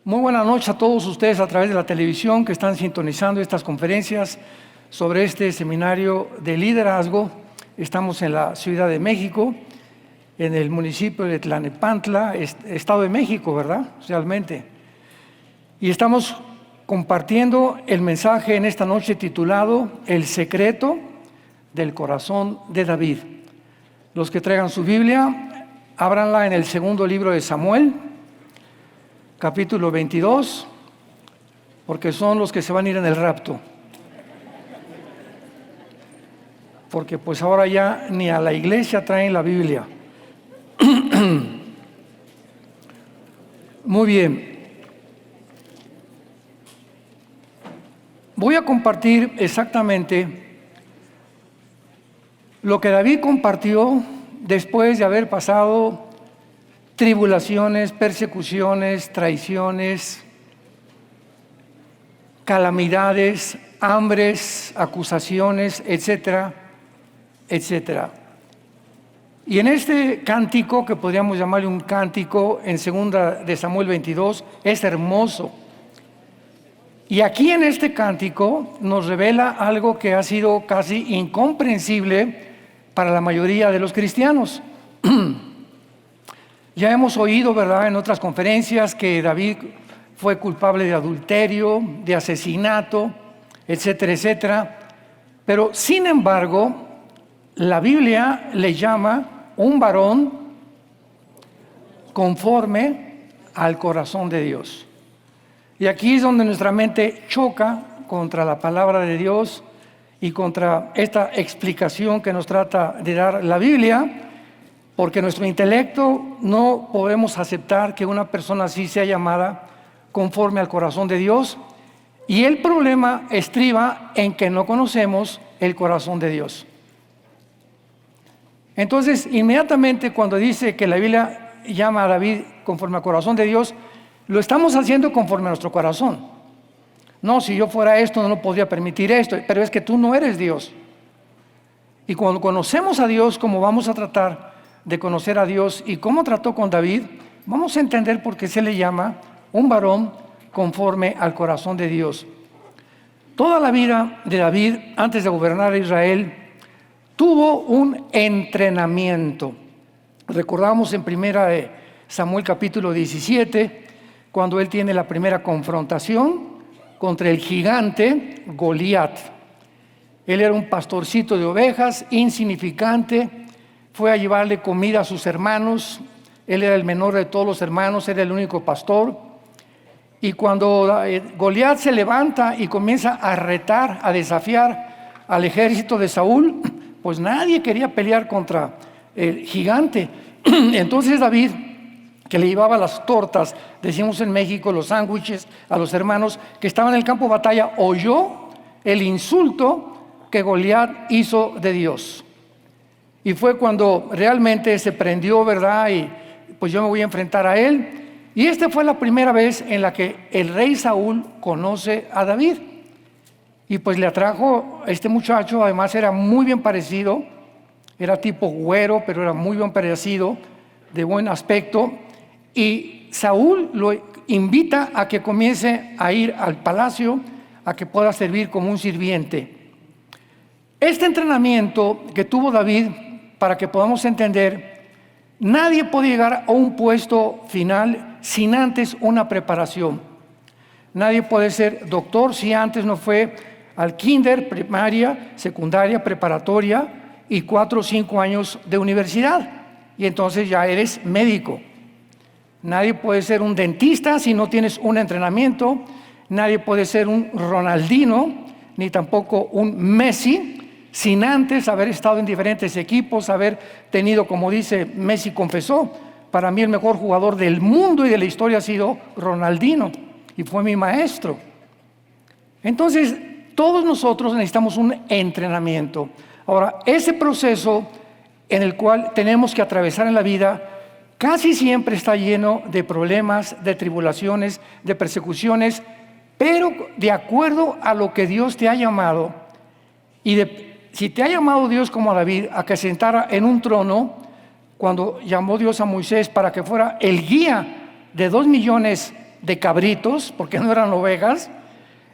Muy buena noche a todos ustedes a través de la televisión que están sintonizando estas conferencias sobre este seminario de liderazgo. Estamos en la Ciudad de México, en el municipio de Tlalnepantla, Estado de México, ¿verdad? Realmente. Y estamos compartiendo el mensaje en esta noche titulado El secreto del corazón de David. Los que traigan su Biblia, ábranla en el segundo libro de Samuel, capítulo 22, porque son los que se van a ir en el rapto. Porque pues ahora ya ni a la iglesia traen la Biblia. Muy bien. Voy a compartir exactamente lo que David compartió después de haber pasado tribulaciones, persecuciones, traiciones, calamidades, hambres, acusaciones, etcétera, etcétera. Y en este cántico, que podríamos llamarle un cántico en 2 de Samuel 22, es hermoso. Y aquí en este cántico nos revela algo que ha sido casi incomprensible para la mayoría de los cristianos. Ya hemos oído, ¿verdad?, en otras conferencias que David fue culpable de adulterio, de asesinato, etcétera, etcétera. Pero, sin embargo, la Biblia le llama un varón conforme al corazón de Dios. Y aquí es donde nuestra mente choca contra la palabra de Dios y contra esta explicación que nos trata de dar la Biblia, porque nuestro intelecto no podemos aceptar que una persona así sea llamada conforme al corazón de Dios. Y el problema estriba en que no conocemos el corazón de Dios. Entonces, inmediatamente cuando dice que la Biblia llama a David conforme al corazón de Dios, lo estamos haciendo conforme a nuestro corazón. No, si yo fuera esto, no lo podría permitir esto, pero es que tú no eres Dios. Y cuando conocemos a Dios, como vamos a tratar de conocer a Dios y cómo trató con David, vamos a entender por qué se le llama un varón conforme al corazón de Dios. Toda la vida de David, antes de gobernar a Israel, tuvo un entrenamiento. Recordamos en 1 Samuel capítulo 17, cuando él tiene la primera confrontación contra el gigante Goliat. Él era un pastorcito de ovejas, insignificante. Fue a llevarle comida a sus hermanos. Él era el menor de todos los hermanos, era el único pastor. Y cuando Goliat se levanta y comienza a retar, a desafiar al ejército de Saúl, pues nadie quería pelear contra el gigante. Entonces David, que le llevaba las tortas, decimos en México, los sándwiches a los hermanos que estaban en el campo de batalla, oyó el insulto que Goliat hizo de Dios. Y fue cuando realmente se prendió, ¿verdad? Y pues yo me voy a enfrentar a él. Y esta fue la primera vez en la que el rey Saúl conoce a David. Y pues le atrajo a este muchacho, además era muy bien parecido, era tipo güero, pero era muy bien parecido, de buen aspecto. Y Saúl lo invita a que comience a ir al palacio, a que pueda servir como un sirviente. Este entrenamiento que tuvo David, para que podamos entender, nadie puede llegar a un puesto final sin antes una preparación. Nadie puede ser doctor si antes no fue al kinder, primaria, secundaria, preparatoria y 4 o 5 años de universidad. Y entonces ya eres médico. Nadie puede ser un dentista si no tienes un entrenamiento. Nadie puede ser un Ronaldinho, ni tampoco un Messi, sin antes haber estado en diferentes equipos, haber tenido, como dice Messi, confesó, para mí el mejor jugador del mundo y de la historia ha sido Ronaldinho, y fue mi maestro. Entonces, todos nosotros necesitamos un entrenamiento. Ahora, ese proceso en el cual tenemos que atravesar en la vida, casi siempre está lleno de problemas, de tribulaciones, de persecuciones, pero de acuerdo a lo que Dios te ha llamado, y si te ha llamado Dios como a David a que se sentara en un trono, cuando llamó Dios a Moisés para que fuera el guía de 2 millones de cabritos, porque no eran ovejas,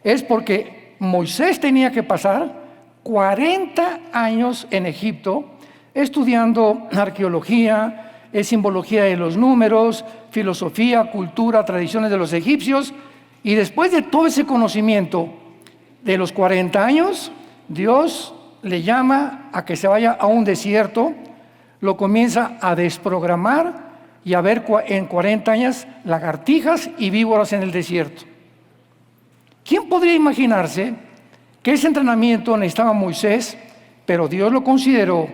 es porque Moisés tenía que pasar 40 años en Egipto estudiando arqueología, simbología de los números, filosofía, cultura, tradiciones de los egipcios, y después de todo ese conocimiento de los 40 años, Dios le llama a que se vaya a un desierto, lo comienza a desprogramar y a ver en 40 años lagartijas y víboras en el desierto. ¿Quién podría imaginarse que ese entrenamiento necesitaba Moisés, pero Dios lo consideró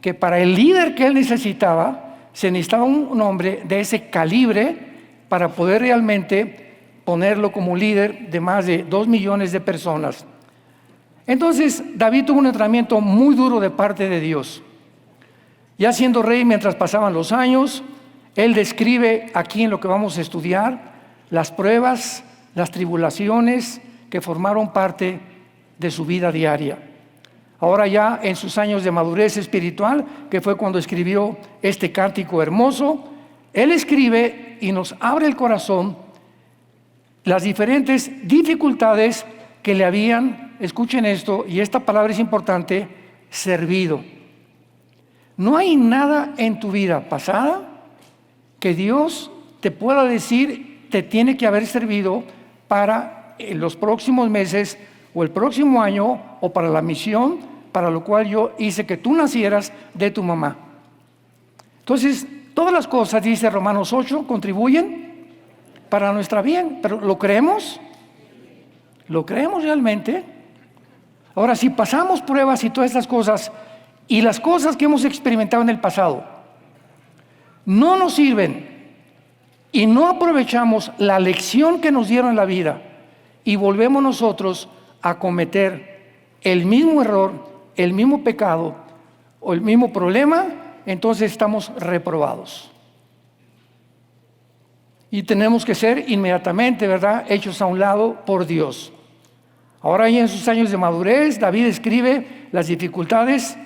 que para el líder que él necesitaba, se necesitaba un hombre de ese calibre para poder realmente ponerlo como líder de más de 2 millones de personas? Entonces, David tuvo un entrenamiento muy duro de parte de Dios. Ya siendo rey, mientras pasaban los años, él describe aquí en lo que vamos a estudiar las pruebas, las tribulaciones que formaron parte de su vida diaria. Ahora ya en sus años de madurez espiritual, que fue cuando escribió este cántico hermoso, él escribe y nos abre el corazón las diferentes dificultades que le habían, escuchen esto, y esta palabra es importante, servido. No hay nada en tu vida pasada que Dios te pueda decir te tiene que haber servido para los próximos meses o el próximo año o para la misión para lo cual yo hice que tú nacieras de tu mamá. Entonces, todas las cosas, dice Romanos 8, contribuyen para nuestra bien, pero ¿lo creemos? ¿Lo creemos realmente? Ahora, si pasamos pruebas y todas estas cosas y las cosas que hemos experimentado en el pasado no nos sirven y no aprovechamos la lección que nos dieron en la vida y volvemos nosotros a cometer el mismo error, el mismo pecado o el mismo problema, entonces estamos reprobados. Y tenemos que ser inmediatamente, ¿verdad?, hechos a un lado por Dios. Ahora ya en sus años de madurez, David escribe las dificultades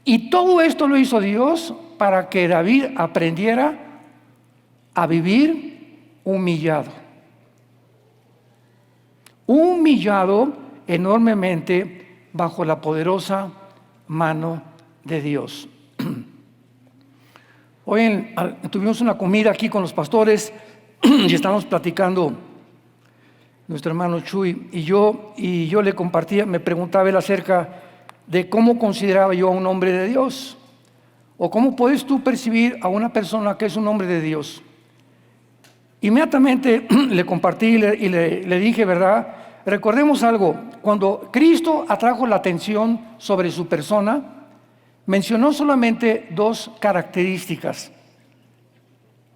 y todo esto lo hizo Dios para que David aprendiera a vivir humillado. Humillado enormemente bajo la poderosa mano de Dios. Hoy tuvimos una comida aquí con los pastores y estábamos platicando, nuestro hermano Chuy y yo le compartía, me preguntaba él acerca de cómo consideraba yo a un hombre de Dios, o cómo puedes tú percibir a una persona que es un hombre de Dios. Inmediatamente le compartí y le dije, ¿verdad? Recordemos algo, cuando Cristo atrajo la atención sobre su persona, mencionó solamente 2 características.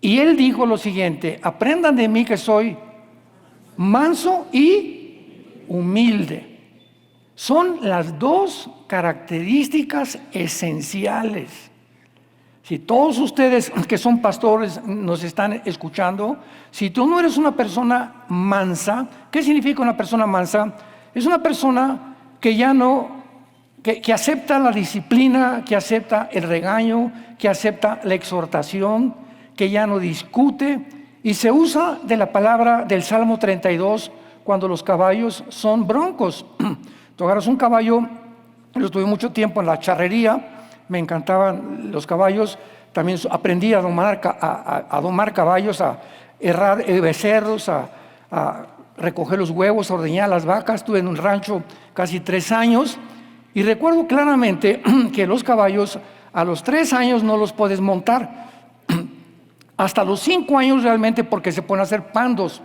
Y él dijo lo siguiente: aprendan de mí que soy manso y humilde. Son las 2 características esenciales. Si todos ustedes que son pastores nos están escuchando, si tú no eres una persona mansa, ¿qué significa una persona mansa? Es una persona que ya no, que acepta la disciplina, que acepta el regaño, que acepta la exhortación, que ya no discute, y se usa de la palabra del Salmo 32 cuando los caballos son broncos. Tú agarras un caballo, yo estuve mucho tiempo en la charrería, me encantaban los caballos, también aprendí a domar caballos, a herrar becerros, a recoger los huevos, a ordeñar las vacas. Estuve en un rancho casi 3 años y recuerdo claramente que los caballos a los 3 años no los puedes montar, hasta los 5 años realmente, porque se pueden hacer pandos.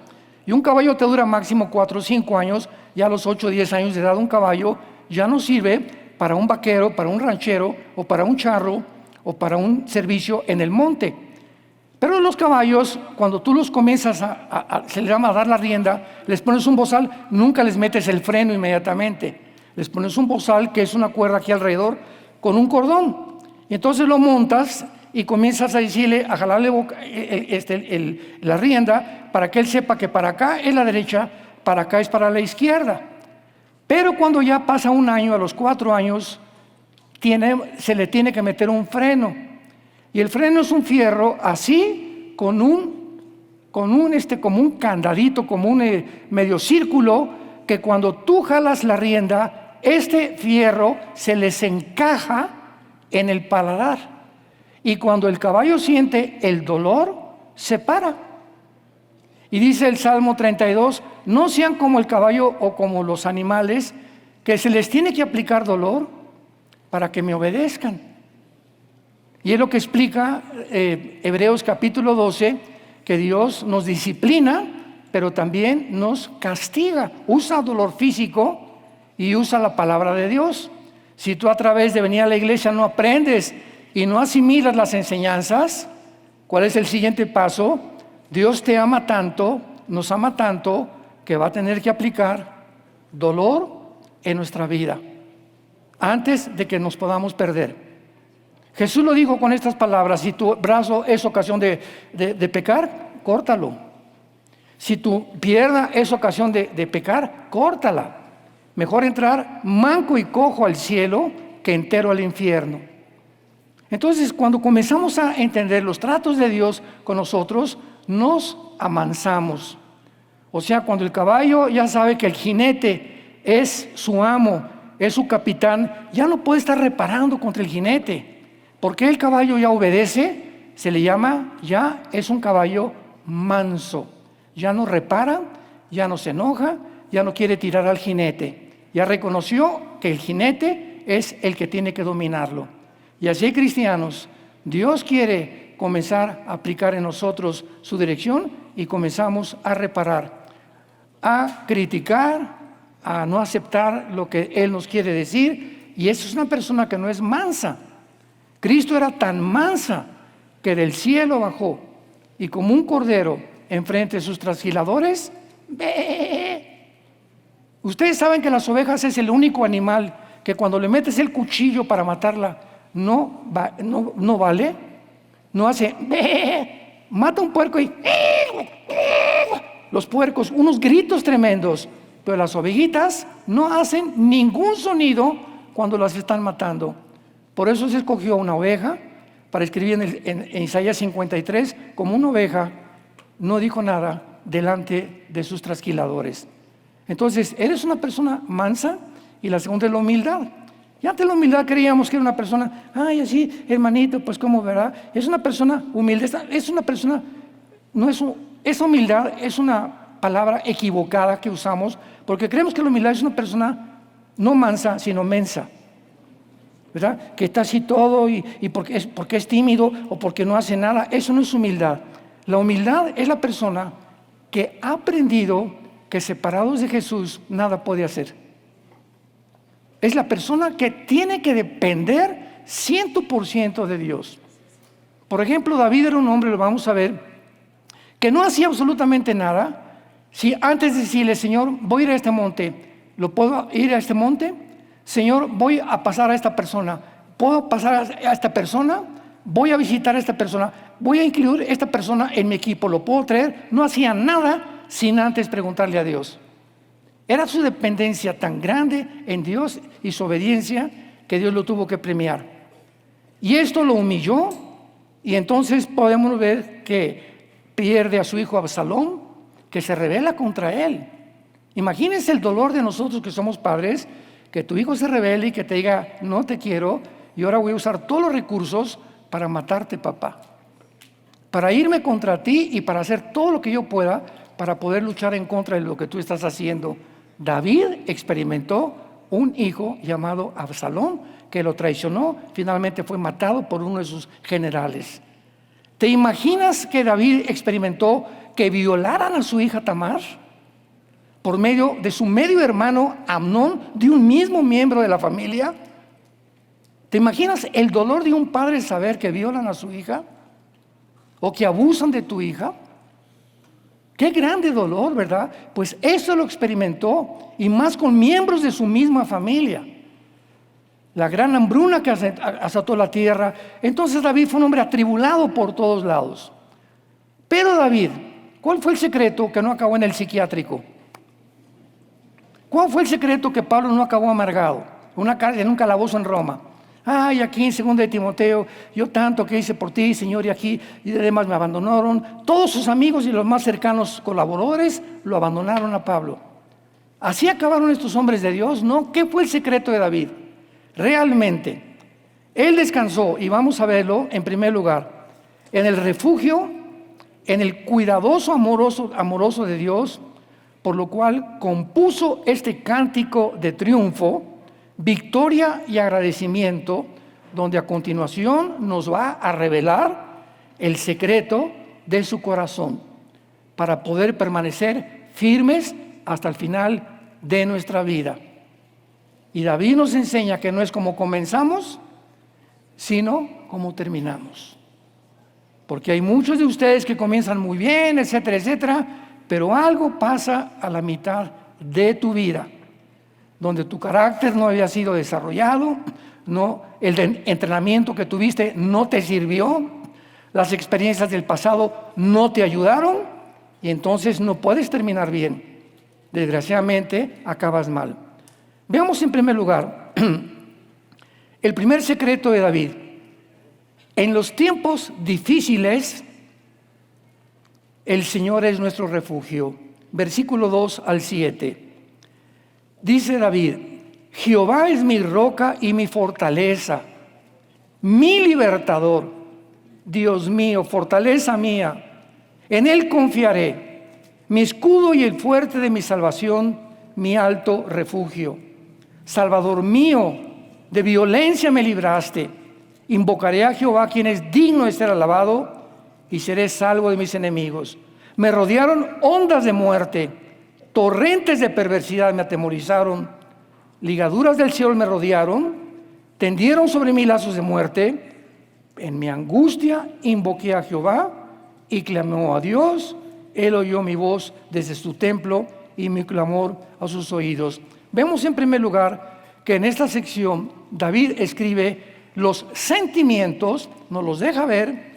Y un caballo te dura máximo 4 o 5 años, ya a los 8 o 10 años de edad un caballo ya no sirve para un vaquero, para un ranchero, o para un charro, o para un servicio en el monte. Pero los caballos, cuando tú los comienzas se les llama a dar la rienda, les pones un bozal, nunca les metes el freno inmediatamente. Les pones un bozal, que es una cuerda aquí alrededor, con un cordón. Y entonces lo montas y comienzas a decirle, a jalarle la rienda, para que él sepa que para acá es la derecha, para acá es para la izquierda. Pero cuando ya pasa un año, a los 4 años, se le tiene que meter un freno. Y el freno es un fierro así, con un con como un candadito, como un medio círculo, que cuando tú jalas la rienda, este fierro se les encaja en el paladar. Y cuando el caballo siente el dolor, se para. Y dice el Salmo 32, no sean como el caballo o como los animales, que se les tiene que aplicar dolor para que me obedezcan. Y es lo que explica Hebreos capítulo 12, que Dios nos disciplina, pero también nos castiga. Usa dolor físico y usa la palabra de Dios. Si tú a través de venir a la iglesia no aprendes y no asimilas las enseñanzas, ¿cuál es el siguiente paso? Dios te ama tanto, nos ama tanto, que va a tener que aplicar dolor en nuestra vida antes de que nos podamos perder. Jesús lo dijo con estas palabras: si tu brazo es ocasión de pecar, córtalo. Si tu pierna es ocasión de pecar, córtala. Mejor entrar manco y cojo al cielo que entero al infierno. Entonces, cuando comenzamos a entender los tratos de Dios con nosotros, nos amansamos. O sea, cuando el caballo ya sabe que el jinete es su amo, es su capitán, ya no puede estar reparando contra el jinete. Porque el caballo ya obedece, se le llama, ya es un caballo manso. Ya no repara, ya no se enoja, ya no quiere tirar al jinete. Ya reconoció que el jinete es el que tiene que dominarlo. Y así, cristianos, Dios quiere comenzar a aplicar en nosotros su dirección y comenzamos a reparar, a criticar, a no aceptar lo que Él nos quiere decir. Y eso es una persona que no es mansa. Cristo era tan mansa que del cielo bajó y como un cordero enfrente de sus trasquiladores, ¡bé! Ustedes saben que las ovejas es el único animal que cuando le metes el cuchillo para matarla no vale, no hace ¡bé! Mata un puerco y los puercos, unos gritos tremendos, pero las ovejitas no hacen ningún sonido cuando las están matando. Por eso se escogió una oveja para escribir en Isaías 53, como una oveja no dijo nada delante de sus trasquiladores. Entonces, eres una persona mansa. Y la segunda es la humildad. Y antes la humildad creíamos que era una persona, ay, así, hermanito, pues cómo verá. Es una persona humilde, es una persona, esa humildad es una palabra equivocada que usamos, porque creemos que la humildad es una persona no mansa, sino mensa. ¿Verdad? Que está así todo y porque es tímido o porque no hace nada. Eso no es humildad. La humildad es la persona que ha aprendido que separados de Jesús nada puede hacer. Es la persona que tiene que depender 100% de Dios. Por ejemplo, David era un hombre, lo vamos a ver, que no hacía absolutamente nada. Si antes de decirle, Señor, voy a ir a este monte, ¿lo puedo ir a este monte? Señor, voy a pasar a esta persona. ¿Puedo pasar a esta persona? Voy a visitar a esta persona. Voy a incluir a esta persona en mi equipo. ¿Lo puedo traer? No hacía nada sin antes preguntarle a Dios. Era su dependencia tan grande en Dios y su obediencia que Dios lo tuvo que premiar. Y esto lo humilló, y entonces podemos ver que pierde a su hijo Absalón, que se rebela contra él. Imagínense el dolor de nosotros que somos padres, que tu hijo se rebele y que te diga, no te quiero, y ahora voy a usar todos los recursos para matarte, papá. Para irme contra ti y para hacer todo lo que yo pueda para poder luchar en contra de lo que tú estás haciendo. David experimentó un hijo llamado Absalón que lo traicionó, finalmente fue matado por uno de sus generales. ¿Te imaginas que David experimentó que violaran a su hija Tamar por medio de su medio hermano Amnón, de un mismo miembro de la familia? ¿Te imaginas el dolor de un padre saber que violan a su hija o que abusan de tu hija? Qué grande dolor, ¿verdad? Pues eso lo experimentó, y más con miembros de su misma familia. La gran hambruna que azotó la tierra. Entonces David fue un hombre atribulado por todos lados. Pero David, ¿cuál fue el secreto que no acabó en el psiquiátrico? ¿Cuál fue el secreto que Pablo no acabó amargado en un calabozo en Roma? Ay, aquí en 2 de Timoteo, yo tanto que hice por ti, Señor, y aquí, y además me abandonaron. Todos sus amigos y los más cercanos colaboradores lo abandonaron a Pablo. ¿Así acabaron estos hombres de Dios? No. ¿Qué fue el secreto de David? Realmente, él descansó, y vamos a verlo en primer lugar, en el refugio, en el cuidadoso amoroso de Dios, por lo cual compuso este cántico de triunfo, victoria y agradecimiento, donde a continuación nos va a revelar el secreto de su corazón para poder permanecer firmes hasta el final de nuestra vida. Y David nos enseña que no es como comenzamos, sino como terminamos. Porque hay muchos de ustedes que comienzan muy bien, etcétera, etcétera, pero algo pasa a la mitad de tu vida, donde tu carácter no había sido desarrollado, no, el entrenamiento que tuviste no te sirvió, las experiencias del pasado no te ayudaron, y entonces no puedes terminar bien. Desgraciadamente, acabas mal. Veamos en primer lugar el primer secreto de David. En los tiempos difíciles, el Señor es nuestro refugio. Versículo 2 al 7. Dice David: Jehová es mi roca y mi fortaleza, mi libertador, Dios mío, fortaleza mía. En Él confiaré, mi escudo y el fuerte de mi salvación, mi alto refugio. Salvador mío, de violencia me libraste. Invocaré a Jehová, quien es digno de ser alabado, y seré salvo de mis enemigos. Me rodearon ondas de muerte, torrentes de perversidad me atemorizaron, ligaduras del cielo me rodearon, tendieron sobre mí lazos de muerte. En mi angustia invoqué a Jehová y clamó a Dios. Él oyó mi voz desde su templo y mi clamor a sus oídos. Vemos en primer lugar que en esta sección David escribe los sentimientos, nos los deja ver,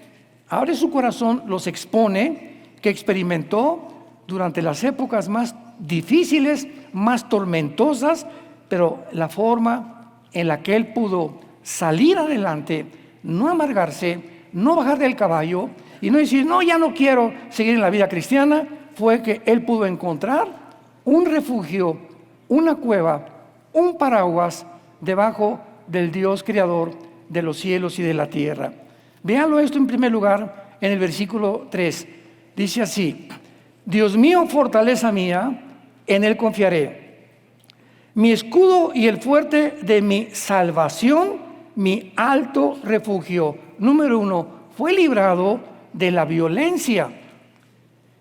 abre su corazón, los expone, que experimentó durante las épocas más difíciles, más tormentosas, pero la forma en la que él pudo salir adelante, no amargarse, no bajar del caballo y no decir, no, ya no quiero seguir en la vida cristiana, fue que él pudo encontrar un refugio, una cueva, un paraguas debajo del Dios creador de los cielos y de la tierra. Véanlo esto en primer lugar en el versículo 3. Dice así: Dios mío, fortaleza mía, en Él confiaré. Mi escudo y el fuerte de mi salvación, mi alto refugio. Número 1, fue librado de la violencia.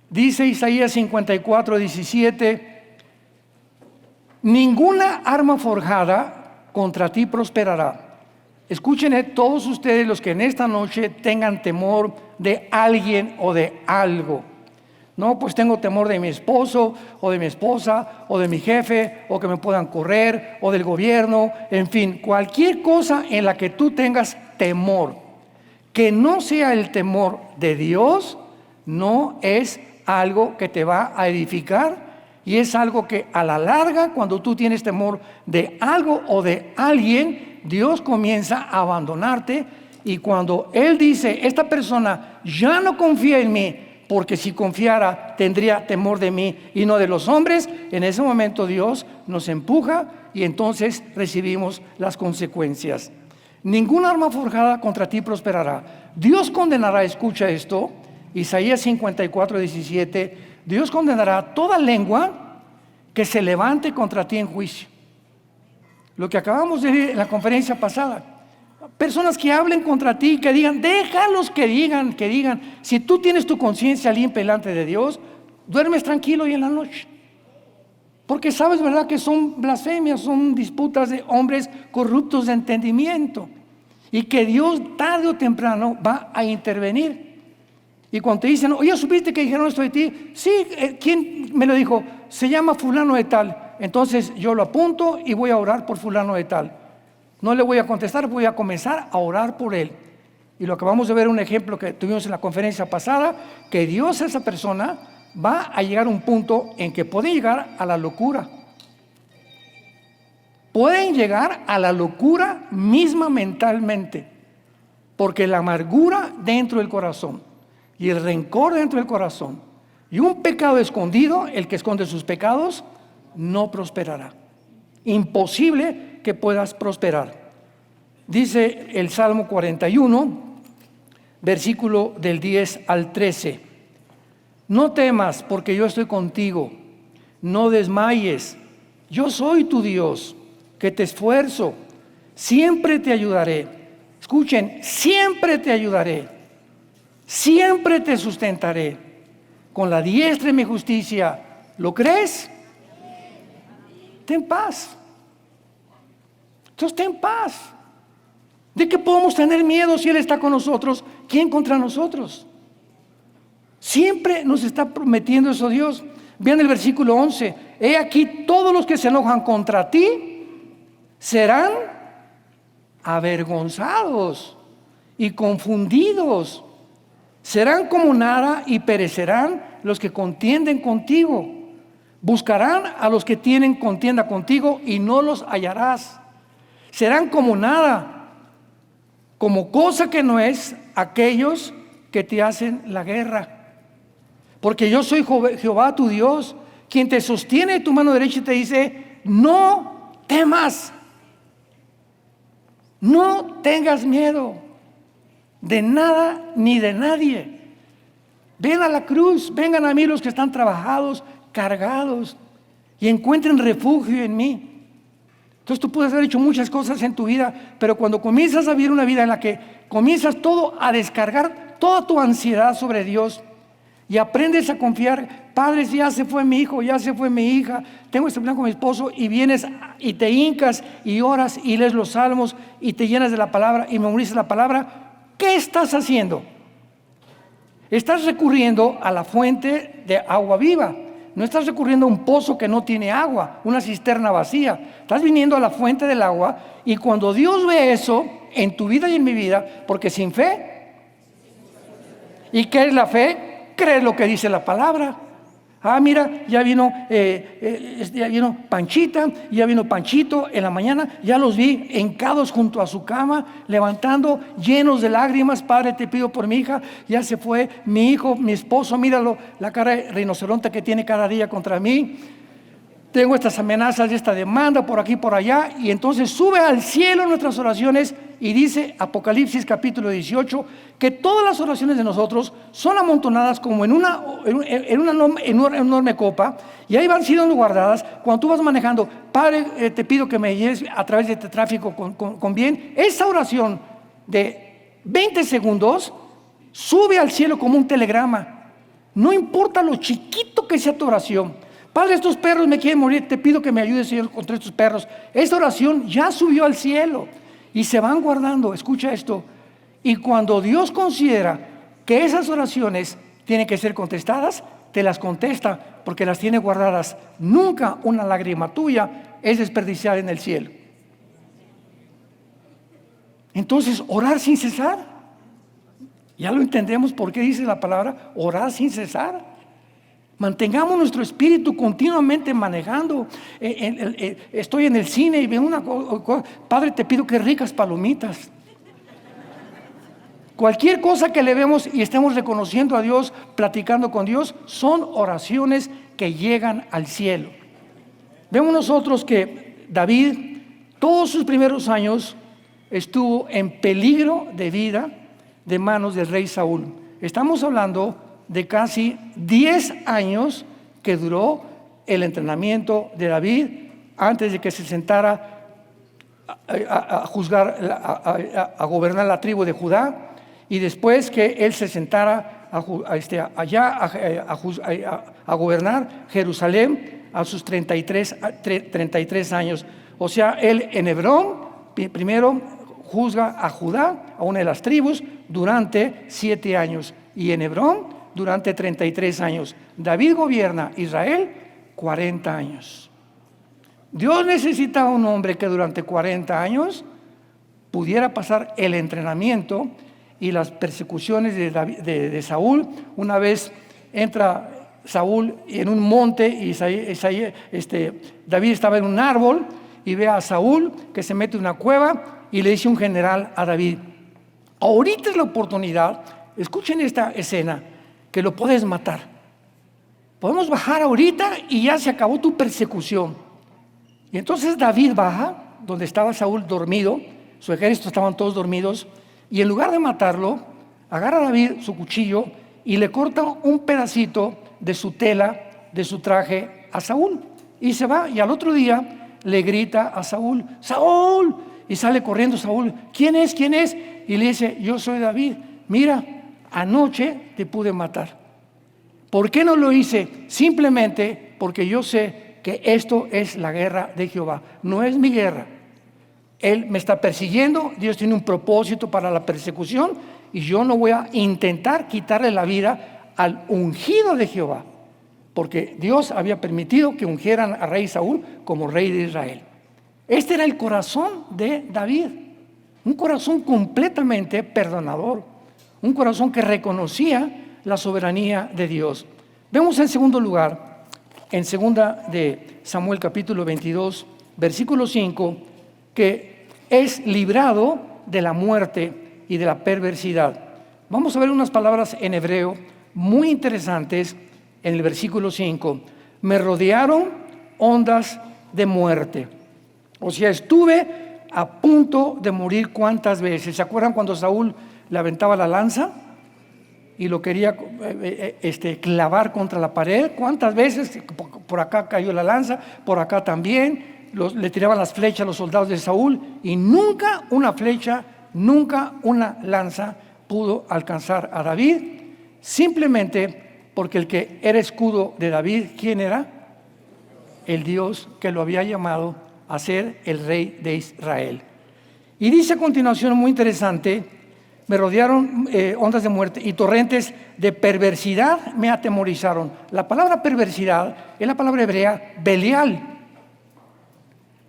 Dice Isaías 54, 17: ninguna arma forjada contra ti prosperará. Escuchen todos ustedes los que en esta noche tengan temor de alguien o de algo. No, pues tengo temor de mi esposo o de mi esposa o de mi jefe, o que me puedan correr, o del gobierno, en fin, cualquier cosa en la que tú tengas temor, que no sea el temor de Dios, no es algo que te va a edificar, y es algo que a la larga, cuando tú tienes temor de algo o de alguien, Dios comienza a abandonarte. Y cuando Él dice, esta persona ya no confía en mí, porque si confiara tendría temor de mí y no de los hombres, en ese momento Dios nos empuja y entonces recibimos las consecuencias. Ningún arma forjada contra ti prosperará. Dios condenará, escucha esto, Isaías 54, 17, Dios condenará toda lengua que se levante contra ti en juicio. Lo que acabamos de ver en la conferencia pasada. Personas que hablen contra ti, que digan, déjalos que digan. Si tú tienes tu conciencia limpia delante de Dios, duermes tranquilo y en la noche. Porque sabes, ¿verdad?, que son blasfemias, son disputas de hombres corruptos de entendimiento. Y que Dios tarde o temprano va a intervenir. Y cuando te dicen, oye, ¿supiste que dijeron esto de ti? Sí, ¿quién me lo dijo? Se llama fulano de tal. Entonces yo lo apunto y voy a orar por fulano de tal. No le voy a contestar, voy a comenzar a orar por él. Y lo acabamos de ver, un ejemplo que tuvimos en la conferencia pasada, que Dios a esa persona va a llegar a un punto en que puede llegar a la locura. pueden llegar a la locura misma mentalmente, porque la amargura dentro del corazón y el rencor dentro del corazón y un pecado escondido, el que esconde sus pecados, no prosperará. Imposible que puedas prosperar. Dice el Salmo 41, versículo del 10 al 13. No temas, porque yo estoy contigo. No desmayes. Yo soy tu Dios, que te esfuerzo. Siempre te ayudaré. Escuchen, siempre te ayudaré. Siempre te sustentaré. Con la diestra de mi justicia. ¿Lo crees? Ten paz. Entonces ten paz. ¿De qué podemos tener miedo si Él está con nosotros? ¿Quién contra nosotros? Siempre nos está prometiendo eso Dios. Vean el versículo 11. He aquí, todos los que se enojan contra ti serán avergonzados y confundidos. Serán como nada y perecerán los que contienden contigo. Buscarán a los que tienen contienda contigo y no los hallarás. Serán como nada, como cosa que no es, aquellos que te hacen la guerra. Porque yo soy Jehová tu Dios, quien te sostiene de tu mano derecha y te dice, no temas, no tengas miedo de nada ni de nadie. Ven a la cruz, vengan a mí los que están trabajados, cargados, y encuentren refugio en mí. Entonces tú puedes haber hecho muchas cosas en tu vida, pero cuando comienzas a vivir una vida en la que comienzas todo a descargar toda tu ansiedad sobre Dios y aprendes a confiar, Padre, ya se fue mi hijo, ya se fue mi hija, tengo este plan con mi esposo, y vienes y te hincas y oras y lees los salmos y te llenas de la palabra y memorizas la palabra, ¿qué estás haciendo? Estás recurriendo a la fuente de agua viva. No estás recurriendo a un pozo que no tiene agua, una cisterna vacía. Estás viniendo a la fuente del agua, y cuando Dios ve eso en tu vida y en mi vida, porque sin fe, ¿y qué es la fe? Creer lo que dice la palabra. Mira, ya vino Panchita, ya vino Panchito en la mañana, ya los vi hincados junto a su cama, levantando, llenos de lágrimas. Padre, te pido por mi hija, ya se fue mi hijo, mi esposo, míralo, la cara de rinoceronte que tiene cada día contra mí. Tengo estas amenazas y esta demanda por aquí, por allá, y entonces sube al cielo nuestras oraciones, y dice Apocalipsis capítulo 18, que todas las oraciones de nosotros son amontonadas como en una enorme copa, y ahí van siendo guardadas. Cuando tú vas manejando, Padre, te pido que me lleves a través de este tráfico con bien. Esa oración de 20 segundos sube al cielo como un telegrama. No importa lo chiquito que sea tu oración. Padre, estos perros me quieren morir, te pido que me ayudes, Señor, contra estos perros. Esta oración ya subió al cielo y se van guardando. Escucha esto. Y cuando Dios considera que esas oraciones tienen que ser contestadas, te las contesta, porque las tiene guardadas. Nunca una lágrima tuya es desperdiciada en el cielo. Entonces, orar sin cesar. Ya lo entendemos por qué dice la palabra orar sin cesar. Mantengamos nuestro espíritu continuamente manejando. Estoy en el cine y veo una cosa. Padre, te pido que ricas palomitas. Cualquier cosa que le vemos y estemos reconociendo a Dios, platicando con Dios, son oraciones que llegan al cielo. Vemos nosotros que David, todos sus primeros años, estuvo en peligro de vida de manos del rey Saúl. Estamos hablando de casi 10 años que duró el entrenamiento de David antes de que se sentara a juzgar, a gobernar la tribu de Judá, y después que él se sentara a gobernar Jerusalén a sus 33 años. O sea, él en Hebrón primero juzga a Judá, a una de las tribus, durante 7 años, y en Hebrón durante 33 años. David gobierna Israel 40 años. Dios necesitaba un hombre que durante 40 años pudiera pasar el entrenamiento y las persecuciones de Saúl. Una vez entra Saúl en un monte y David estaba en un árbol, y ve a Saúl que se mete en una cueva y le dice un general a David: ahorita es la oportunidad, escuchen esta escena, que lo puedes matar. Podemos bajar ahorita y ya se acabó tu persecución. Y entonces David baja donde estaba Saúl dormido, su ejército estaban todos dormidos, y en lugar de matarlo, agarra a David su cuchillo y le corta un pedacito de su tela, de su traje a Saúl, y se va. Y al otro día le grita a Saúl: ¡Saúl! Y sale corriendo Saúl: ¿quién es? ¿quién es? Y le dice: yo soy David, mira, anoche te pude matar. ¿Por qué no lo hice? Simplemente porque yo sé que esto es la guerra de Jehová, no es mi guerra. Él me está persiguiendo, Dios tiene un propósito para la persecución, y yo no voy a intentar quitarle la vida al ungido de Jehová, porque Dios había permitido que ungieran a rey Saúl como rey de Israel. Este era el corazón de David, un corazón completamente perdonador, un corazón que reconocía la soberanía de Dios. Vemos en segundo lugar, en segunda de Samuel capítulo 22, versículo 5, que es librado de la muerte y de la perversidad. Vamos a ver unas palabras en hebreo muy interesantes en el versículo 5. Me rodearon ondas de muerte. O sea, estuve a punto de morir. ¿Cuántas veces? ¿Se acuerdan cuando Saúl le aventaba la lanza y lo quería clavar contra la pared? ¿Cuántas veces? Por acá cayó la lanza, por acá también. Le tiraban las flechas a los soldados de Saúl, y nunca una flecha, nunca una lanza pudo alcanzar a David, simplemente porque el que era escudo de David, ¿quién era? El Dios que lo había llamado a ser el rey de Israel. Y dice a continuación, muy interesante: me rodearon ondas de muerte y torrentes de perversidad me atemorizaron. La palabra perversidad es la palabra hebrea Belial,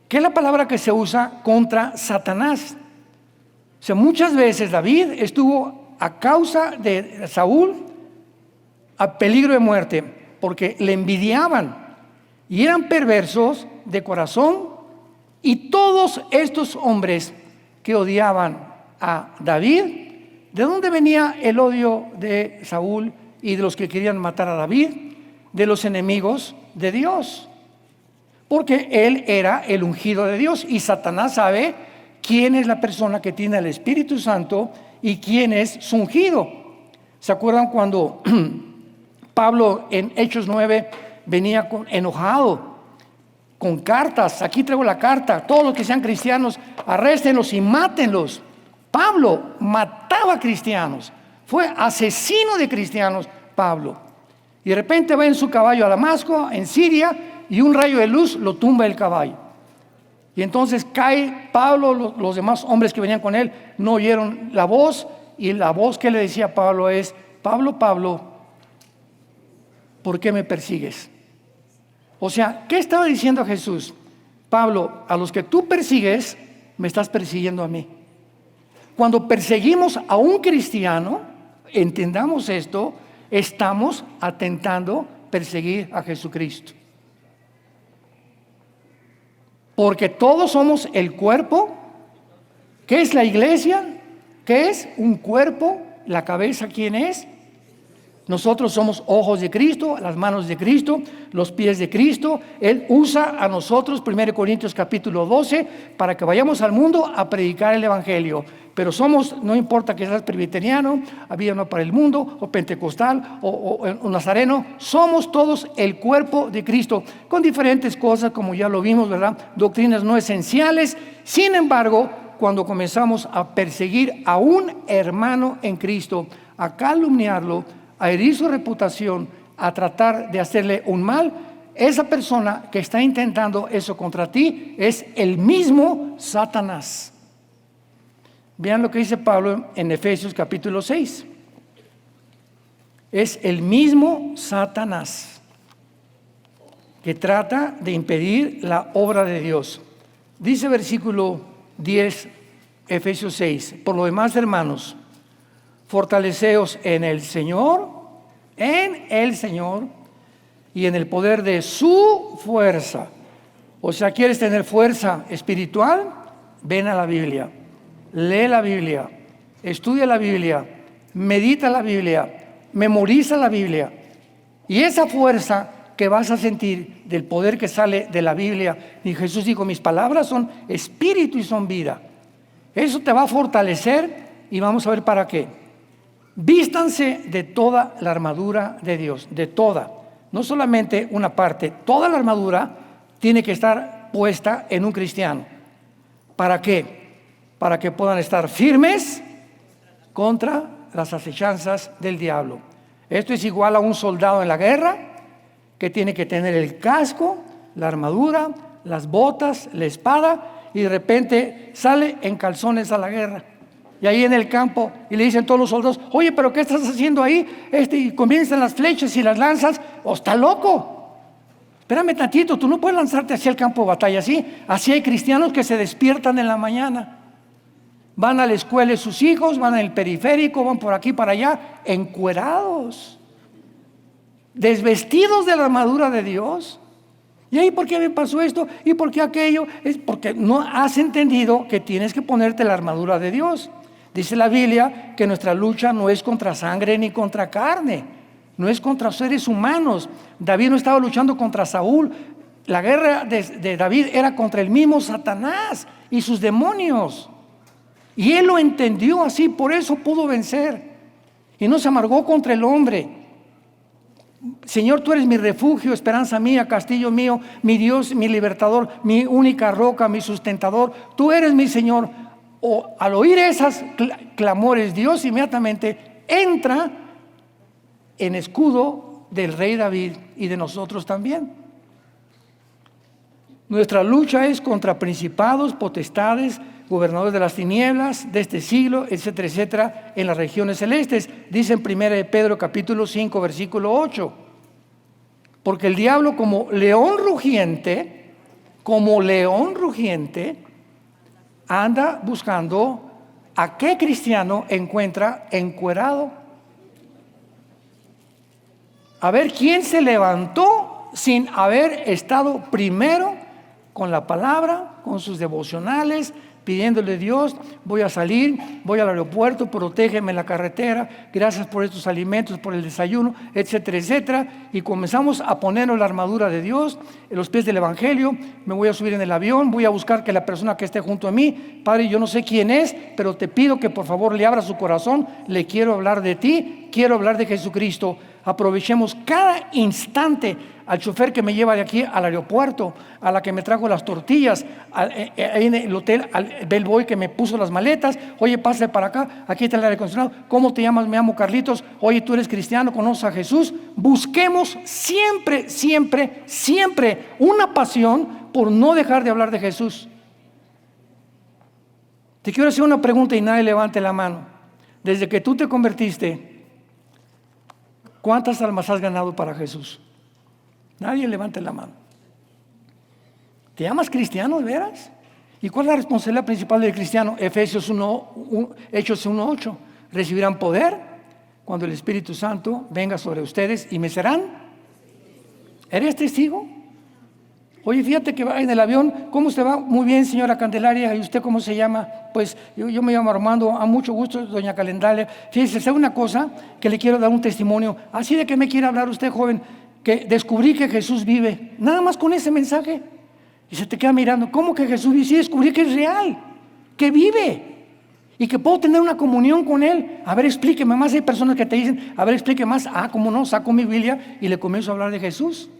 que es la palabra que se usa contra Satanás. O sea, muchas veces David estuvo a causa de Saúl a peligro de muerte porque le envidiaban y eran perversos de corazón. Y todos estos hombres que odiaban a David, ¿de dónde venía el odio de Saúl y de los que querían matar a David? De los enemigos de Dios, porque él era el ungido de Dios, y Satanás sabe quién es la persona que tiene el Espíritu Santo y quién es su ungido. ¿Se acuerdan cuando Pablo en Hechos 9 venía enojado, con cartas? Aquí traigo la carta: todos los que sean cristianos, arréstenlos y mátenlos. Pablo mataba cristianos, fue asesino de cristianos Pablo. Y de repente va en su caballo a Damasco, en Siria, y un rayo de luz lo tumba el caballo. Y entonces cae Pablo, los demás hombres que venían con él no oyeron la voz, y la voz que le decía a Pablo es: Pablo, Pablo, ¿por qué me persigues? O sea, ¿qué estaba diciendo Jesús? Pablo, a los que tú persigues, me estás persiguiendo a mí. Cuando perseguimos a un cristiano, entendamos esto, estamos atentando perseguir a Jesucristo. Porque todos somos el cuerpo. ¿Qué es la iglesia? ¿Qué es un cuerpo? La cabeza, ¿quién es? Nosotros somos ojos de Cristo, las manos de Cristo, los pies de Cristo. Él usa a nosotros, 1 Corintios capítulo 12, para que vayamos al mundo a predicar el evangelio. Pero somos, no importa que seas presbiteriano, Avivamiento para el Mundo, o pentecostal, o nazareno, somos todos el cuerpo de Cristo, con diferentes cosas, como ya lo vimos, ¿verdad? Doctrinas no esenciales. Sin embargo, cuando comenzamos a perseguir a un hermano en Cristo, a calumniarlo, a herir su reputación, a tratar de hacerle un mal, esa persona que está intentando eso contra ti es el mismo Satanás. Vean lo que dice Pablo en Efesios capítulo 6. Es el mismo Satanás que trata de impedir la obra de Dios. Dice versículo 10, Efesios 6: por lo demás, hermanos, fortaleceos en el Señor y en el poder de su fuerza. O sea, ¿quieres tener fuerza espiritual? Ven a la Biblia, lee la Biblia, estudia la Biblia, medita la Biblia, memoriza la Biblia. Y esa fuerza que vas a sentir del poder que sale de la Biblia, y Jesús dijo, mis palabras son espíritu y son vida. Eso te va a fortalecer y vamos a ver para qué. Vístanse de toda la armadura de Dios, de toda. No solamente una parte, toda la armadura tiene que estar puesta en un cristiano. ¿Para qué? Para que puedan estar firmes contra las acechanzas del diablo. Esto es igual a un soldado en la guerra que tiene que tener el casco, la armadura, las botas, la espada, y de repente sale en calzones a la guerra. Y ahí en el campo, y le dicen todos los soldados, oye, ¿pero qué estás haciendo ahí? Y comienzan las flechas y las lanzas. ¡Oh, está loco! Espérame tantito, tú no puedes lanzarte hacia el campo de batalla así. Así hay cristianos que se despiertan en la mañana. Van a la escuela de sus hijos, van al periférico, van por aquí, para allá, encuerados, desvestidos de la armadura de Dios. ¿Y ahí por qué me pasó esto? ¿Y por qué aquello? Es porque no has entendido que tienes que ponerte la armadura de Dios. Dice la Biblia que nuestra lucha no es contra sangre ni contra carne, no es contra seres humanos. David no estaba luchando contra Saúl. La guerra de David era contra el mismo Satanás y sus demonios. Y él lo entendió así, por eso pudo vencer. Y no se amargó contra el hombre. Señor, tú eres mi refugio, esperanza mía, castillo mío, mi Dios, mi libertador, mi única roca, mi sustentador. Tú eres mi Señor. O al oír esas clamores, Dios inmediatamente entra en escudo del rey David y de nosotros también. Nuestra lucha es contra principados, potestades, gobernadores de las tinieblas de este siglo, etcétera, etcétera, en las regiones celestes. Dice en 1 Pedro capítulo 5, versículo 8. Porque el diablo como león rugiente, anda buscando a qué cristiano encuentra encuerado. A ver quién se levantó sin haber estado primero con la palabra, con sus devocionales, pidiéndole a Dios, voy a salir, voy al aeropuerto, protégeme en la carretera, gracias por estos alimentos, por el desayuno, etcétera, etcétera. Y comenzamos a ponernos la armadura de Dios en los pies del Evangelio. Me voy a subir en el avión, voy a buscar que la persona que esté junto a mí, Padre, yo no sé quién es, pero te pido que por favor le abra su corazón, le quiero hablar de ti, quiero hablar de Jesucristo. Aprovechemos cada instante. Al chofer que me lleva de aquí al aeropuerto, a la que me trajo las tortillas, ahí en el hotel, al bellboy que me puso las maletas, oye, pásale para acá, aquí está el aire acondicionado, ¿cómo te llamas? Me llamo Carlitos, oye, tú eres cristiano, conoces a Jesús. Busquemos siempre, siempre, siempre una pasión por no dejar de hablar de Jesús. Te quiero hacer una pregunta y nadie levante la mano. Desde que tú te convertiste, ¿cuántas almas has ganado para Jesús? Nadie levante la mano. ¿Te llamas cristiano de veras? ¿Y cuál es la responsabilidad principal del cristiano? Hechos 1:8. Recibirán poder cuando el Espíritu Santo venga sobre ustedes y me serán. ¿Eres testigo? Oye, fíjate que va en el avión. ¿Cómo se va? Muy bien, señora Candelaria. ¿Y usted cómo se llama? Pues yo me llamo Armando. A mucho gusto, doña Candelaria. Fíjese, ¿sabe una cosa? Que le quiero dar un testimonio. Así de que me quiere hablar usted, joven. Que descubrí que Jesús vive, nada más con ese mensaje, y se te queda mirando, ¿cómo que Jesús vive? Sí, descubrí que es real, que vive, y que puedo tener una comunión con Él. A ver, explíqueme más. Hay personas que te dicen, a ver, explíqueme más. ¿Cómo no? Saco mi Biblia y le comienzo a hablar de Jesús.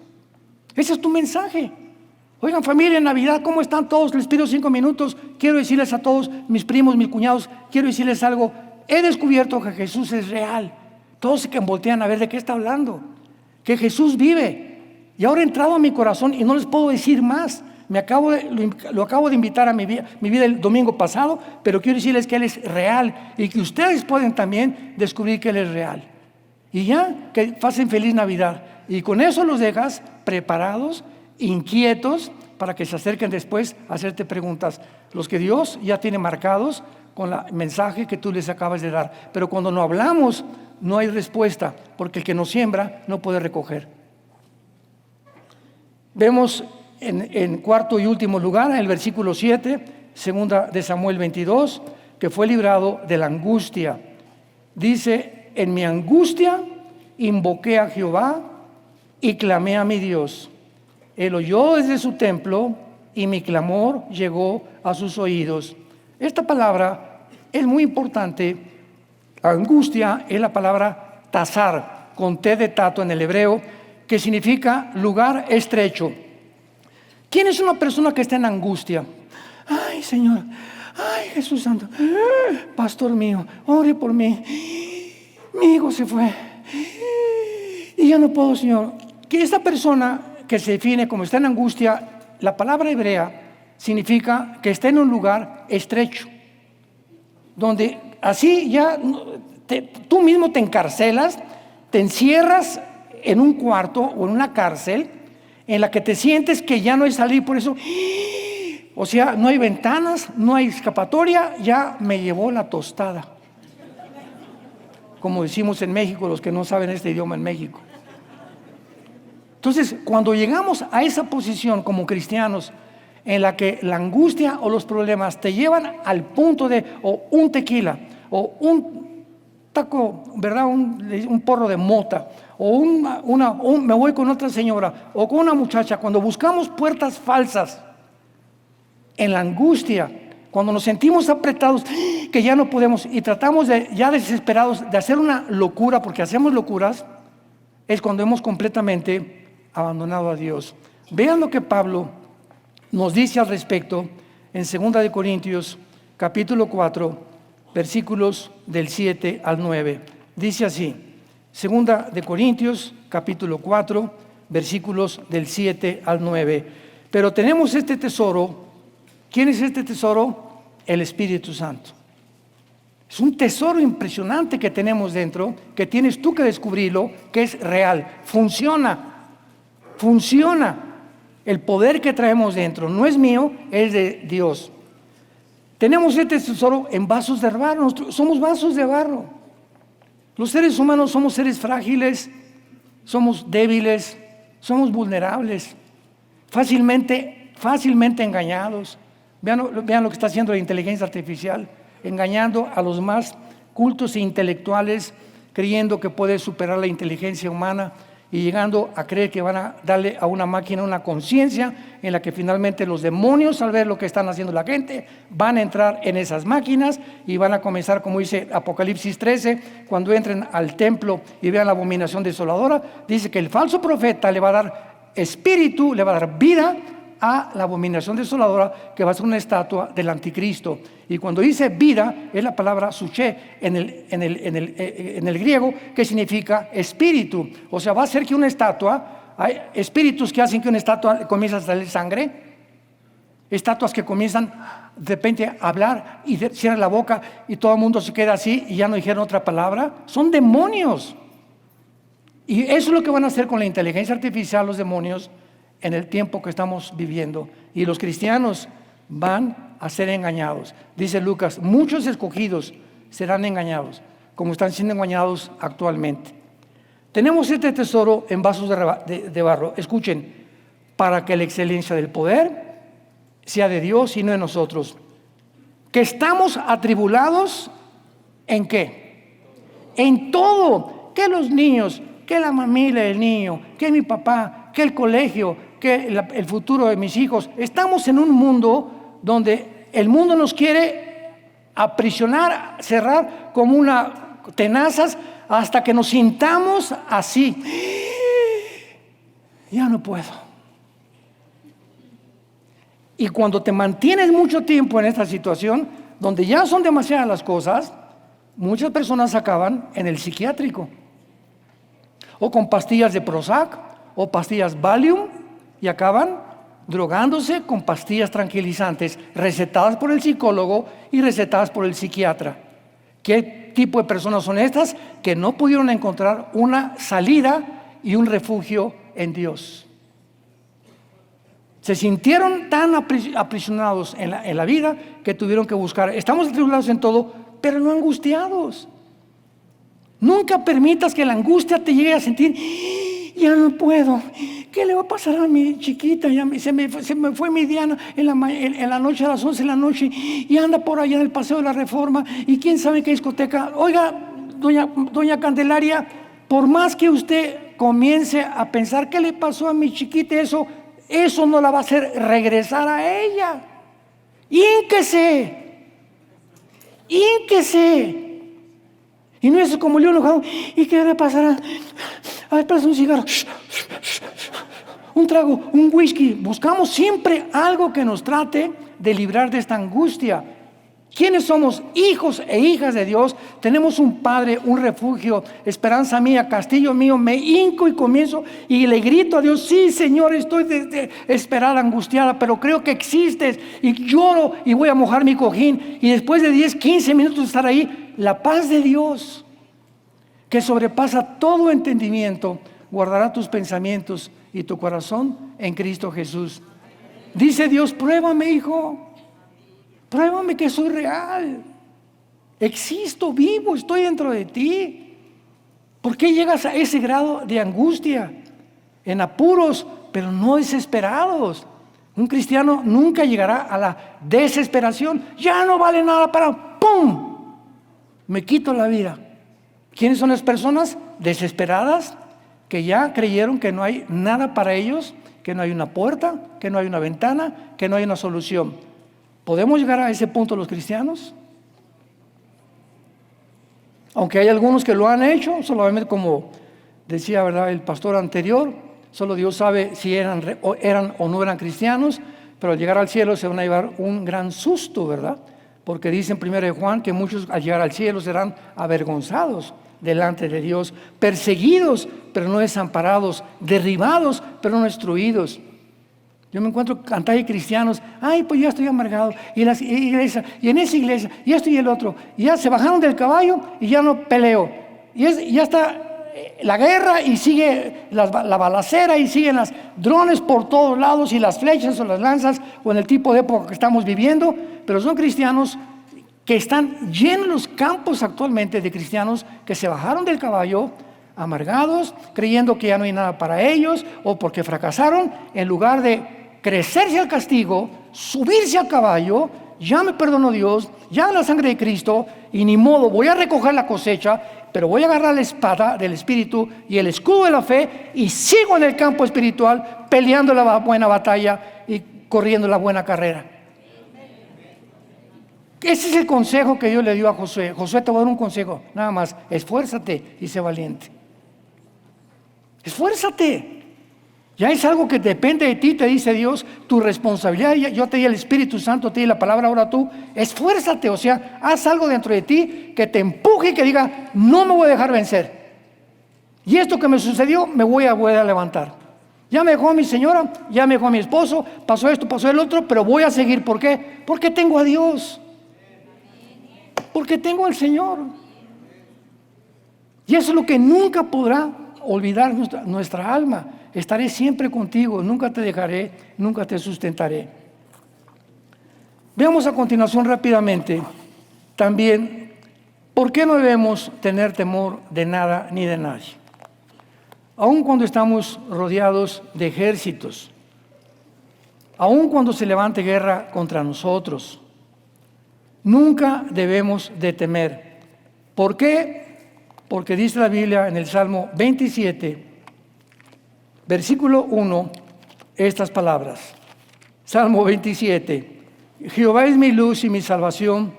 Ese es tu mensaje. Oigan, familia, en Navidad, ¿cómo están todos? Les pido 5 minutos, quiero decirles a todos, mis primos, mis cuñados, quiero decirles algo. He descubierto que Jesús es real. Todos se voltean a ver de qué está hablando. Que Jesús vive, y ahora ha entrado a mi corazón y no les puedo decir más. Lo acabo de invitar a mi vida el domingo pasado, pero quiero decirles que Él es real y que ustedes pueden también descubrir que Él es real. Y ya, que pasen feliz Navidad. Y con eso los dejas preparados, inquietos, para que se acerquen después a hacerte preguntas. Los que Dios ya tiene marcados con el mensaje que tú les acabas de dar. Pero cuando no hablamos, no hay respuesta, porque el que no siembra no puede recoger. Vemos en cuarto y último lugar, en el versículo 7, segunda de Samuel 22, que fue librado de la angustia. Dice, en mi angustia invoqué a Jehová y clamé a mi Dios. Él oyó desde su templo y mi clamor llegó a sus oídos. Esta palabra es muy importante. Angustia es la palabra tasar, con T de tato en el hebreo, que significa lugar estrecho. ¿Quién es una persona que está en angustia? Ay, Señor, ay, Jesús Santo, pastor mío, ore por mí. Mi hijo se fue y ya no puedo, Señor. Que esta persona que se define como está en angustia, la palabra hebrea significa que está en un lugar estrecho, donde así ya tú mismo te encarcelas, te encierras en un cuarto o en una cárcel en la que te sientes que ya no hay salir. Por eso, o sea, no hay ventanas, no hay escapatoria, ya me llevó la tostada, como decimos en México, los que no saben este idioma en México. Entonces, cuando llegamos a esa posición como cristianos, en la que la angustia o los problemas te llevan al punto de o un tequila o un taco, ¿verdad? Un porro de mota o me voy con otra señora o con una muchacha, cuando buscamos puertas falsas en la angustia, cuando nos sentimos apretados que ya no podemos y tratamos ya desesperados de hacer una locura, porque hacemos locuras, es cuando hemos completamente abandonado a Dios. Vean lo que Pablo nos dice al respecto en 2 de Corintios capítulo 4, versículos del 7 al 9. Dice así, 2 de Corintios capítulo 4, versículos del 7 al 9. Pero tenemos este tesoro. ¿Quién es este tesoro? El Espíritu Santo. Es un tesoro impresionante que tenemos dentro, que tienes tú que descubrirlo, que es real, funciona. El poder que traemos dentro no es mío, es de Dios. Tenemos este tesoro en vasos de barro. Somos vasos de barro. Los seres humanos somos seres frágiles, somos débiles, somos vulnerables, fácilmente engañados. Vean lo que está haciendo la inteligencia artificial, engañando a los más cultos e intelectuales, creyendo que puede superar la inteligencia humana y llegando a creer que van a darle a una máquina una conciencia en la que finalmente los demonios, al ver lo que están haciendo la gente, van a entrar en esas máquinas y van a comenzar, como dice Apocalipsis 13, cuando entren al templo y vean la abominación desoladora, dice que el falso profeta le va a dar espíritu, le va a dar vida a la abominación desoladora, que va a ser una estatua del anticristo. Y cuando dice vida, es la palabra suché en el griego, que significa espíritu. O sea, va a ser que una estatua, hay espíritus que hacen que una estatua comience a salir sangre, estatuas que comienzan de repente a hablar y cierran la boca y todo el mundo se queda así y ya no dijeron otra palabra. Son demonios. Y eso es lo que van a hacer con la inteligencia artificial los demonios en el tiempo que estamos viviendo, y los cristianos van a ser engañados. Dice Lucas, muchos escogidos serán engañados, como están siendo engañados actualmente. Tenemos este tesoro en vasos de barro, escuchen, para que la excelencia del poder sea de Dios y no de nosotros. Que estamos atribulados, ¿en qué? En todo, que los niños, que la familia del niño, que mi papá, que el colegio, que el futuro de mis hijos. Estamos en un mundo donde el mundo nos quiere aprisionar, cerrar como una tenazas hasta que nos sintamos así. Ya no puedo. Y cuando te mantienes mucho tiempo en esta situación, donde ya son demasiadas las cosas, muchas personas acaban en el psiquiátrico, o con pastillas de Prozac, o pastillas Valium, y acaban drogándose con pastillas tranquilizantes recetadas por el psicólogo y recetadas por el psiquiatra. ¿Qué tipo de personas son estas? Que no pudieron encontrar una salida y un refugio en Dios. Se sintieron tan aprisionados en la vida que tuvieron que buscar. Estamos atribulados en todo, pero no angustiados. Nunca permitas que la angustia te llegue a sentir, ya no puedo, ¿qué le va a pasar a mi chiquita? Se me fue mi Diana en la noche, a las 11 de la noche, y anda por allá en el Paseo de la Reforma, y quién sabe qué discoteca. Oiga, doña Candelaria, por más que usted comience a pensar qué le pasó a mi chiquita, eso no la va a hacer regresar a ella. ¡Ínquese! Y no es como yo enojado. ¿Y qué le pasará? A ver, pasa un cigarro, un trago, un whisky. Buscamos siempre algo que nos trate de librar de esta angustia. ¿Quiénes somos? Hijos e hijas de Dios. Tenemos un Padre, un refugio, esperanza mía, castillo mío. Me hinco y comienzo y le grito a Dios: sí, Señor, estoy desesperada, angustiada, pero creo que existes. Y lloro y voy a mojar mi cojín. Y después de 10, 15 minutos de estar ahí, la paz de Dios, que sobrepasa todo entendimiento, guardará tus pensamientos y tu corazón en Cristo Jesús. Dice Dios: pruébame, hijo. Pruébame que soy real. Existo, vivo, estoy dentro de ti. ¿Por qué llegas a ese grado de angustia? En apuros, pero no desesperados. Un cristiano nunca llegará a la desesperación. Ya no vale nada para ¡pum! Me quito la vida. ¿Quiénes son las personas desesperadas? Que ya creyeron que no hay nada para ellos, que no hay una puerta, que no hay una ventana, que no hay una solución. ¿Podemos llegar a ese punto los cristianos? Aunque hay algunos que lo han hecho, solamente como decía, ¿verdad?, el pastor anterior, solo Dios sabe si eran o no eran cristianos, pero al llegar al cielo se van a llevar un gran susto, ¿verdad? Porque dice en 1 Juan que muchos al llegar al cielo serán avergonzados delante de Dios, perseguidos, pero no desamparados, derribados, pero no destruidos. Yo me encuentro cantidad de cristianos: ay, pues ya estoy amargado, y en esa iglesia, y esto y el otro, y ya se bajaron del caballo y ya no peleo, y ya está la guerra y sigue la balacera y siguen los drones por todos lados y las flechas o las lanzas, o en el tipo de época que estamos viviendo. Pero son cristianos que están llenos los campos actualmente de cristianos que se bajaron del caballo, amargados, creyendo que ya no hay nada para ellos, o porque fracasaron, en lugar de crecerse al castigo, subirse al caballo. Ya me perdonó Dios, ya en la sangre de Cristo, y ni modo, voy a recoger la cosecha, pero voy a agarrar la espada del Espíritu y el escudo de la fe, y sigo en el campo espiritual, peleando la buena batalla y corriendo la buena carrera. Ese es el consejo que Dios le dio a Josué. Josué, te voy a dar un consejo, nada más: esfuérzate y sé valiente. Esfuérzate. Ya es algo que depende de ti, te dice Dios, tu responsabilidad. Yo te di el Espíritu Santo, te di la palabra, ahora tú esfuérzate. O sea, haz algo dentro de ti que te empuje y que diga: no me voy a dejar vencer. Y esto que me sucedió, me voy a levantar. Ya me dejó mi señora, ya me dejó mi esposo, pasó esto, pasó el otro, pero voy a seguir. ¿Por qué? Porque tengo a Dios. Porque tengo al Señor. Y eso es lo que nunca podrá olvidar nuestra alma. Estaré siempre contigo, nunca te dejaré, nunca te sustentaré. Veamos a continuación rápidamente también por qué no debemos tener temor de nada ni de nadie. Aun cuando estamos rodeados de ejércitos, aun cuando se levante guerra contra nosotros, nunca debemos de temer. ¿Por qué? Porque dice la Biblia en el Salmo 27, versículo 1, estas palabras. Salmo 27: Jehová es mi luz y mi salvación,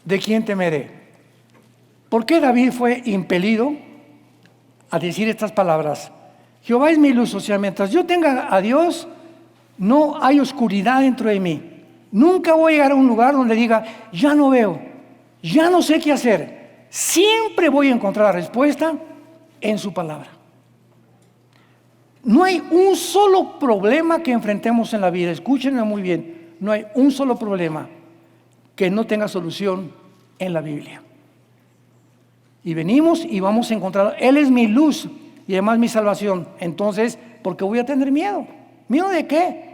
¿de quién temeré? ¿Por qué David fue impelido a decir estas palabras? Jehová es mi luz. O sea, mientras yo tenga a Dios, no hay oscuridad dentro de mí. Nunca voy a llegar a un lugar donde diga: ya no veo, ya no sé qué hacer. Siempre voy a encontrar la respuesta en su palabra. No hay un solo problema que enfrentemos en la vida, escúchenme muy bien, no hay un solo problema que no tenga solución en la Biblia. Y venimos y vamos a encontrar: Él es mi luz y además mi salvación. Entonces, ¿por qué voy a tener miedo? ¿Miedo de qué?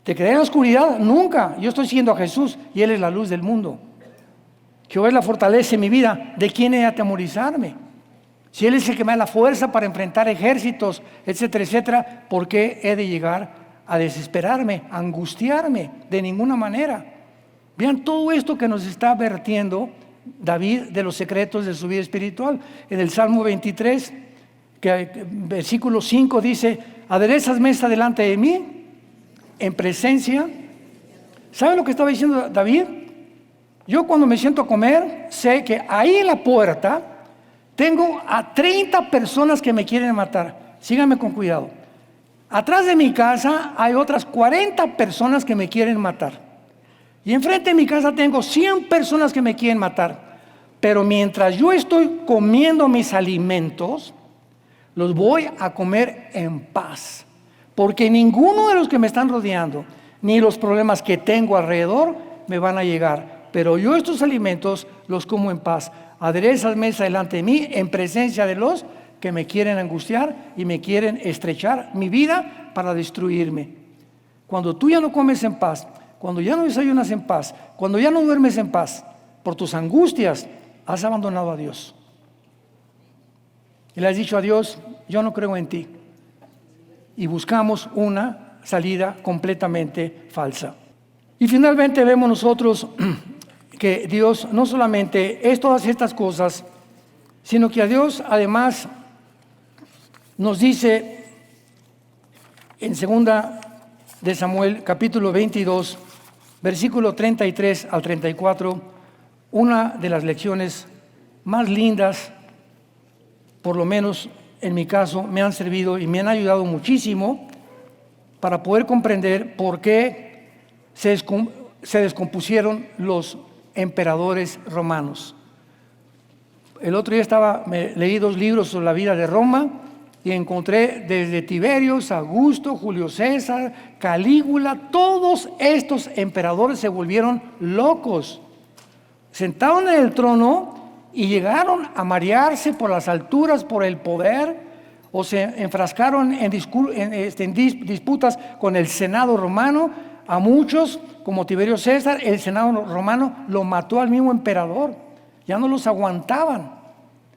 ¿Te quedaré en la oscuridad? Nunca. Yo estoy siguiendo a Jesús y Él es la luz del mundo. Jehová es la fortaleza de mi vida. ¿De quién he de atemorizarme? Si Él es el que me da la fuerza para enfrentar ejércitos, etcétera, etcétera, ¿por qué he de llegar a desesperarme, a angustiarme? De ninguna manera. Vean todo esto que nos está vertiendo David de los secretos de su vida espiritual. En el Salmo 23, versículo 5 dice: aderezas mesa delante de mí, en presencia. ¿Saben lo que estaba diciendo David? Yo cuando me siento a comer, sé que ahí en la puerta tengo a 30 personas que me quieren matar. Síganme con cuidado. Atrás de mi casa hay otras 40 personas que me quieren matar. Y enfrente de mi casa tengo 100 personas que me quieren matar. Pero mientras yo estoy comiendo mis alimentos, los voy a comer en paz. Porque ninguno de los que me están rodeando, ni los problemas que tengo alrededor, me van a llegar. Pero yo estos alimentos los como en paz. Aderezas mesa delante de mí, en presencia de los que me quieren angustiar y me quieren estrechar mi vida para destruirme. Cuando tú ya no comes en paz, cuando ya no desayunas en paz, cuando ya no duermes en paz, por tus angustias, has abandonado a Dios. Y le has dicho a Dios: yo no creo en ti. Y buscamos una salida completamente falsa. Y finalmente vemos nosotros que Dios no solamente es todas estas cosas, sino que a Dios además nos dice en 2 de Samuel capítulo 22, versículo 33 al 34, una de las lecciones más lindas, por lo menos en mi caso, me han servido y me han ayudado muchísimo para poder comprender por qué se descompusieron los emperadores romanos. El otro día leí 2 libros sobre la vida de Roma y encontré desde Tiberio, Augusto, Julio César, Calígula, todos estos emperadores se volvieron locos. Sentaron en el trono y llegaron a marearse por las alturas, por el poder, o se enfrascaron en disputas con el Senado romano. A muchos, como Tiberio César, el Senado romano lo mató al mismo emperador. Ya no los aguantaban.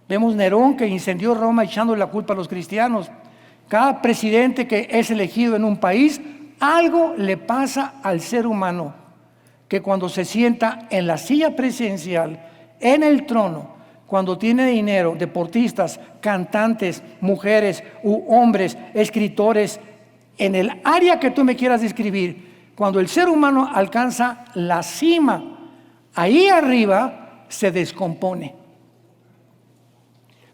Vemos Nerón, que incendió Roma echando la culpa a los cristianos. Cada presidente que es elegido en un país, algo le pasa al ser humano, que cuando se sienta en la silla presidencial, en el trono, cuando tiene dinero, deportistas, cantantes, mujeres u hombres, escritores, en el área que tú me quieras describir, cuando el ser humano alcanza la cima, ahí arriba se descompone.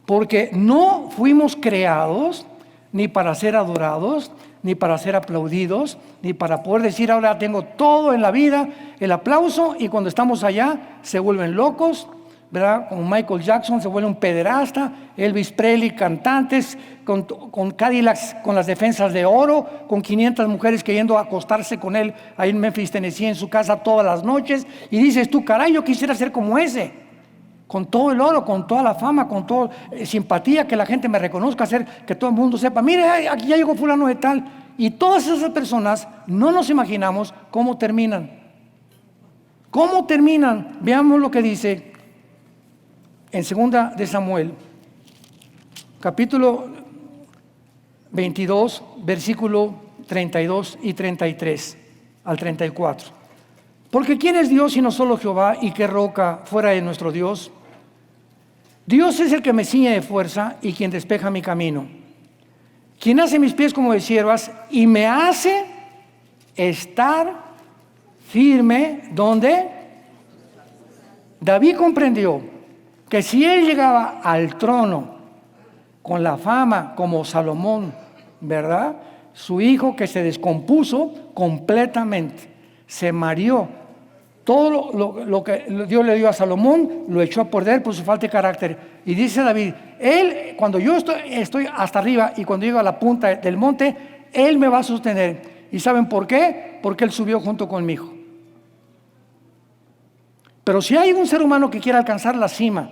Porque no fuimos creados ni para ser adorados, ni para ser aplaudidos, ni para poder decir: ahora tengo todo en la vida, el aplauso, y cuando estamos allá se vuelven locos, ¿verdad? Como Michael Jackson se vuelve un pederasta, Elvis Presley, cantantes con Cadillacs, con las defensas de oro, con 500 mujeres queriendo acostarse con él ahí en Memphis, Tennessee, en su casa todas las noches, y dices tú: caray, yo quisiera ser como ese, con todo el oro, con toda la fama, con toda simpatía, que la gente me reconozca, hacer que todo el mundo sepa: mire, aquí ya llegó fulano de tal. Y todas esas personas no nos imaginamos cómo terminan. ¿Cómo terminan? Veamos lo que dice en 2 de Samuel, capítulo 22, versículo 32 y 33 al 34. Porque ¿quién es Dios sino solo Jehová? ¿Y qué roca fuera de nuestro Dios? Dios es el que me ciñe de fuerza y quien despeja mi camino, quien hace mis pies como de siervas y me hace estar firme. ¿Dónde? David comprendió que si él llegaba al trono con la fama como Salomón, ¿verdad? Su hijo, que se descompuso completamente, se mareó. Todo lo que Dios le dio a Salomón lo echó a perder por su falta de carácter. Y dice David: él, cuando yo estoy hasta arriba y cuando llego a la punta del monte, él me va a sostener. ¿Y saben por qué? Porque él subió junto conmigo. Pero si hay un ser humano que quiere alcanzar la cima,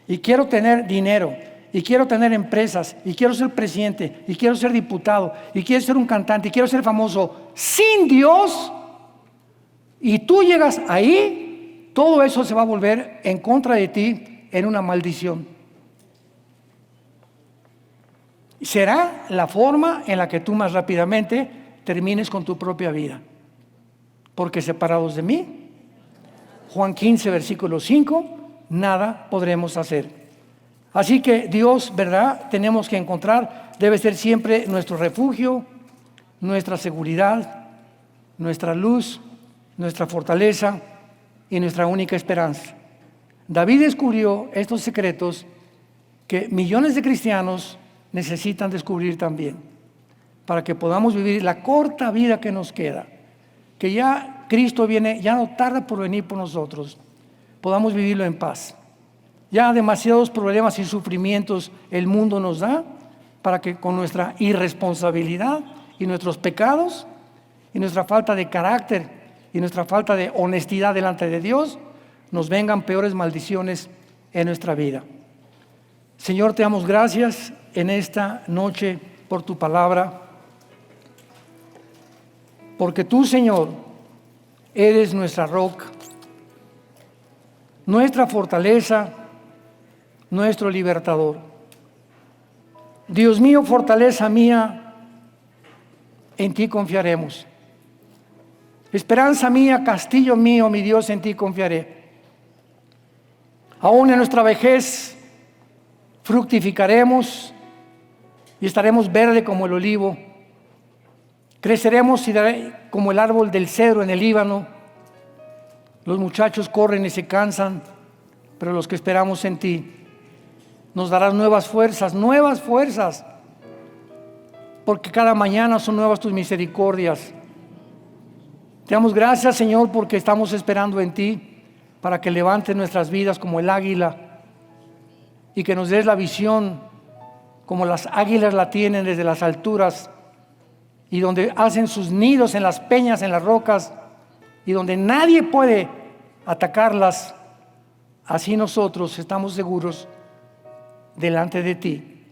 y quiero tener dinero, y quiero tener empresas, y quiero ser presidente, y quiero ser diputado, y quiero ser un cantante, y quiero ser famoso, sin Dios, y tú llegas ahí, todo eso se va a volver en contra de ti en una maldición. será la forma en la que tú más rápidamente termines con tu propia vida. Porque separados de mí, Juan 15, versículo 5, nada podremos hacer. Así que Dios, ¿verdad? Tenemos que encontrar, debe ser siempre nuestro refugio, nuestra seguridad, nuestra luz, nuestra fortaleza y nuestra única esperanza. David descubrió estos secretos que millones de cristianos necesitan descubrir también, para que podamos vivir la corta vida que nos queda, que ya Cristo viene, ya no tarda por venir por nosotros, podamos vivirlo en paz. Ya demasiados problemas y sufrimientos el mundo nos da para que con nuestra irresponsabilidad y nuestros pecados y nuestra falta de carácter y nuestra falta de honestidad delante de Dios nos vengan peores maldiciones en nuestra vida. Señor, te damos gracias en esta noche por tu palabra, porque tú, Señor, eres nuestra roca, nuestra fortaleza, nuestro libertador. Dios mío, fortaleza mía, en ti confiaremos. Esperanza mía, castillo mío, mi Dios, en ti confiaré. Aún en nuestra vejez fructificaremos y estaremos verde como el olivo. Creceremos como el árbol del cedro en el Líbano. Los muchachos corren y se cansan, pero los que esperamos en ti nos darás nuevas fuerzas, porque cada mañana son nuevas tus misericordias. Te damos gracias, Señor, porque estamos esperando en ti para que levantes nuestras vidas como el águila y que nos des la visión como las águilas la tienen desde las alturas y donde hacen sus nidos en las peñas, en las rocas, y donde nadie puede atacarlas. Así nosotros estamos seguros delante de ti,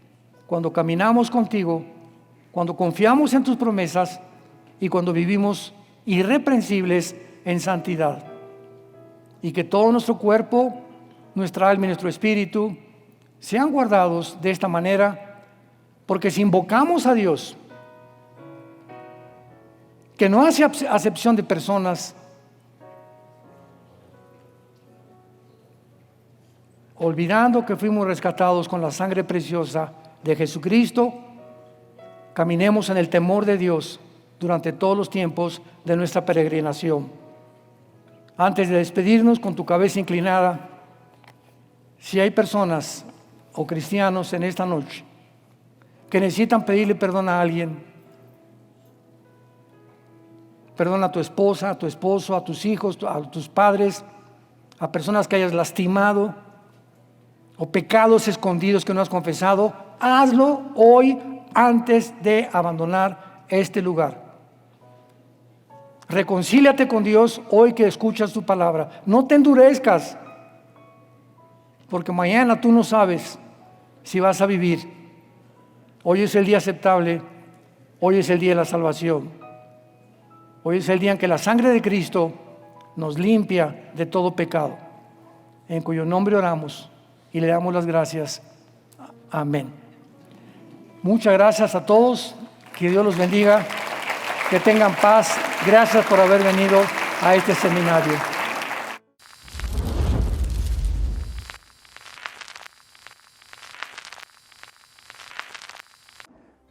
cuando caminamos contigo, cuando confiamos en tus promesas y cuando vivimos irreprensibles en santidad. Y que todo nuestro cuerpo, nuestra alma y nuestro espíritu sean guardados de esta manera, porque si invocamos a Dios, que no hace acepción de personas, olvidando que fuimos rescatados con la sangre preciosa de Jesucristo, caminemos en el temor de Dios durante todos los tiempos de nuestra peregrinación. Antes de despedirnos, con tu cabeza inclinada, si hay personas o cristianos en esta noche que necesitan pedirle perdón a alguien, perdón a tu esposa, a tu esposo, a tus hijos, a tus padres, a personas que hayas lastimado, o pecados escondidos que no has confesado, hazlo hoy antes de abandonar este lugar. Reconcíliate con Dios hoy que escuchas su palabra. No te endurezcas, porque mañana tú no sabes si vas a vivir. Hoy es el día aceptable, hoy es el día de la salvación. Hoy es el día en que la sangre de Cristo nos limpia de todo pecado, en cuyo nombre oramos y le damos las gracias. Amén. Muchas gracias a todos. Que Dios los bendiga. Que tengan paz. Gracias por haber venido a este seminario.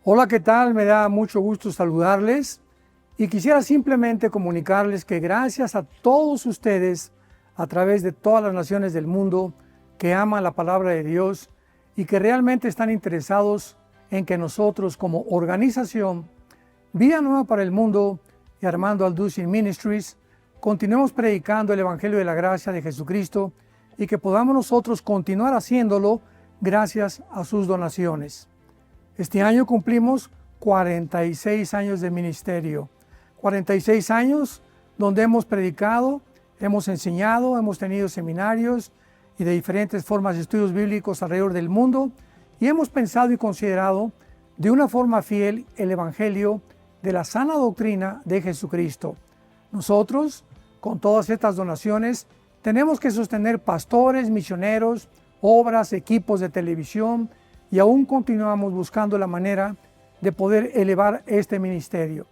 Hola, ¿qué tal? Me da mucho gusto saludarles y quisiera simplemente comunicarles que gracias a todos ustedes a través de todas las naciones del mundo que aman la palabra de Dios y que realmente están interesados en que nosotros como organización Vida Nueva para el Mundo y Armando Alducin Ministries continuemos predicando el Evangelio de la Gracia de Jesucristo y que podamos nosotros continuar haciéndolo gracias a sus donaciones. Este año cumplimos 46 años de ministerio, 46 años donde hemos predicado, hemos enseñado, hemos tenido seminarios y de diferentes formas de estudios bíblicos alrededor del mundo y hemos pensado y considerado de una forma fiel el Evangelio de la sana doctrina de Jesucristo. Nosotros, con todas estas donaciones, tenemos que sostener pastores, misioneros, obras, equipos de televisión, y aún continuamos buscando la manera de poder elevar este ministerio.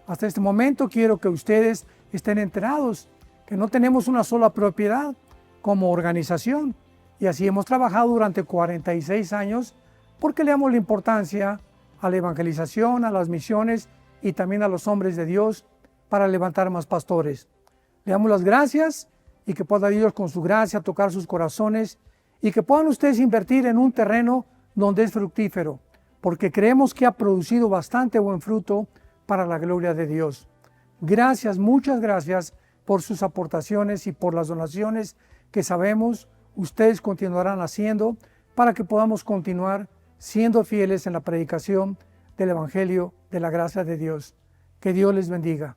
Hasta este momento quiero que ustedes estén enterados que no tenemos una sola propiedad como organización, y así hemos trabajado durante 46 años porque le damos la importancia a la evangelización, a las misiones y también a los hombres de Dios para levantar más pastores. Le damos las gracias y que pueda Dios con su gracia tocar sus corazones y que puedan ustedes invertir en un terreno donde es fructífero, porque creemos que ha producido bastante buen fruto para la gloria de Dios. Gracias, muchas gracias por sus aportaciones y por las donaciones que sabemos ustedes continuarán haciendo para que podamos continuar siendo fieles en la predicación del Evangelio de la gracia de Dios. Que Dios les bendiga.